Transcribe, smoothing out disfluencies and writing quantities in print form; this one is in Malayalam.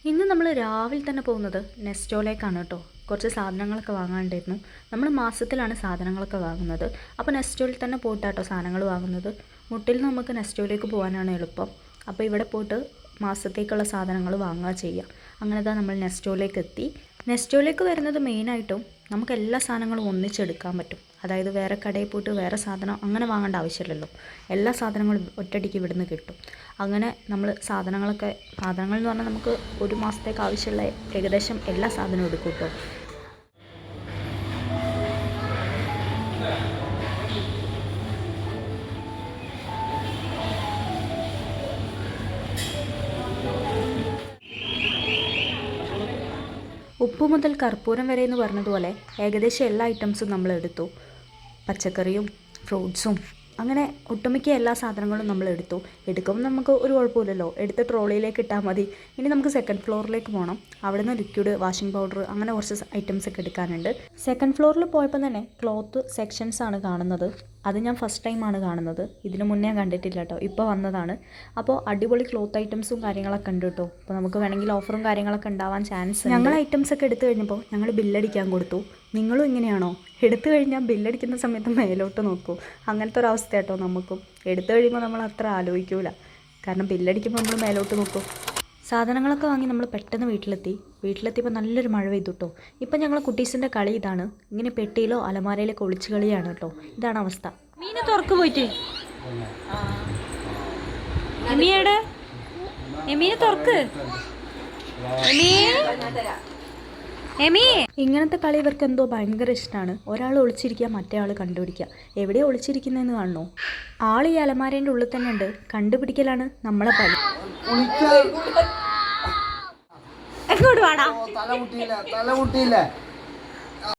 ഇന്ന് നമ്മൾ രാവിലെ തന്നെ പോകുന്നത് നെസ്റ്റോയിലേക്കാണ് കേട്ടോ. കുറച്ച് സാധനങ്ങളൊക്കെ വാങ്ങാണ്ടായിരുന്നു. നമ്മൾ മാസത്തിലാണ് സാധനങ്ങളൊക്കെ വാങ്ങുന്നത്. അപ്പോൾ നെസ്റ്റോയിൽ തന്നെ പോയിട്ടാട്ടോ സാധനങ്ങൾ വാങ്ങുന്നത്. മുട്ടിൽ നിന്ന് നമുക്ക് നെസ്റ്റോയിലേക്ക് പോകാനാണ് എളുപ്പം. അപ്പോൾ ഇവിടെ പോയിട്ട് മാസത്തേക്കുള്ള സാധനങ്ങൾ വാങ്ങുക ചെയ്യുക. അങ്ങനെ തന്നെ നമ്മൾ നെസ്റ്റോയിലേക്ക് എത്തി. നെസ്റ്റോയിലേക്ക് വരുന്നത് മെയിനായിട്ടും നമുക്ക് എല്ലാ സാധനങ്ങളും ഒന്നിച്ചെടുക്കാൻ പറ്റും. അതായത് വേറെ കടയിൽ പോയിട്ട് വേറെ സാധനം അങ്ങനെ വാങ്ങേണ്ട ആവശ്യമില്ലല്ലോ. എല്ലാ സാധനങ്ങളും ഒറ്റയടിക്ക് ഇവിടുന്ന് കിട്ടും. അങ്ങനെ നമ്മൾ സാധനങ്ങൾ എന്ന് പറഞ്ഞാൽ നമുക്ക് ഒരു മാസത്തേക്ക് ആവശ്യമുള്ള ഏകദേശം എല്ലാ സാധനവും എടുക്കും കേട്ടോ. ഉപ്പ് മുതൽ കർപ്പൂരം വരെ എന്ന് പറഞ്ഞതുപോലെ ഏകദേശം എല്ലാ ഐറ്റംസും നമ്മൾ എടുത്തു. പച്ചക്കറിയും ഫ്രൂട്ട്സും അങ്ങനെ ഒട്ടുമിക്ക എല്ലാ സാധനങ്ങളും നമ്മൾ എടുക്കുമ്പോൾ നമുക്ക് ഒരു കുഴപ്പമില്ലല്ലോ. എടുത്ത് ട്രോളിയിലേക്ക് ഇട്ടാൽ മതി. ഇനി നമുക്ക് സെക്കൻഡ് ഫ്ലോറിലേക്ക് പോകണം. അവിടെ നിന്ന് ലിക്വിഡ്, വാഷിംഗ് പൗഡർ അങ്ങനെ കുറച്ച് ഐറ്റംസ് ഒക്കെ എടുക്കാനുണ്ട്. സെക്കൻഡ് ഫ്ലോറിൽ പോയപ്പോൾ തന്നെ ക്ലോത്ത് സെക്ഷൻസ് ആണ് കാണുന്നത്. അത് ഞാൻ ഫസ്റ്റ് ടൈമാണ് കാണുന്നത്. ഇതിന് മുന്നേ കണ്ടിട്ടില്ല കേട്ടോ, ഇപ്പോൾ വന്നതാണ്. അപ്പോൾ അടിപൊളി ക്ലോത്ത് ഐറ്റംസും കാര്യങ്ങളൊക്കെ ഉണ്ട് കേട്ടോ. അപ്പോൾ നമുക്ക് വേണമെങ്കിൽ ഓഫറും കാര്യങ്ങളൊക്കെ ഉണ്ടാവാൻ ചാൻസ്. ഞങ്ങൾ ഐറ്റംസ് ഒക്കെ എടുത്തു കഴിഞ്ഞപ്പോൾ ഞങ്ങൾ ബില്ലടിക്കാൻ കൊടുത്തു. നിങ്ങളും ഇങ്ങനെയാണോ? എടുത്തു കഴിഞ്ഞാൽ ബില്ലടിക്കുന്ന സമയത്ത് മേലോട്ട് നോക്കൂ. അങ്ങനത്തെ ഒരു അവസ്ഥ കേട്ടോ നമുക്കും. എടുത്തു കഴിയുമ്പോൾ നമ്മൾ അത്ര ആലോചിക്കൂല. കാരണം ബില്ലടിക്കുമ്പോൾ നമ്മൾ മേലോട്ട് നോക്കും. സാധനങ്ങളൊക്കെ വാങ്ങി നമ്മൾ പെട്ടെന്ന് വീട്ടിലെത്തിയപ്പോൾ നല്ലൊരു മഴ പെയ്തു കേട്ടോ. ഇപ്പം ഞങ്ങൾ കുട്ടീസിൻ്റെ കളി ഇതാണ്. ഇങ്ങനെ പെട്ടിയിലോ അലമാരയിലൊക്കെ ഒളിച്ച് കളിയാണ് കേട്ടോ. ഇതാണ് അവസ്ഥ. മീനെ തുറക്ക് പോയിട്ട് എമീനെ തുറക്ക്. ഇങ്ങനത്തെ കളി ഇവർക്ക് എന്തോ ഭയങ്കര ഇഷ്ടമാണ്. ഒരാൾ ഒളിച്ചിരിക്കുക, മറ്റേ ആൾ കണ്ടുപിടിക്കുക. എവിടെ ഒളിച്ചിരിക്കുന്നതെന്ന് കാണണോ? ആൾ ഈ അലമാരേൻ്റെ ഉള്ളിൽ തന്നെ ഉണ്ട്. കണ്ടുപിടിക്കലാണ് നമ്മളെ പണി. എങ്ങോട്ട് വേണം?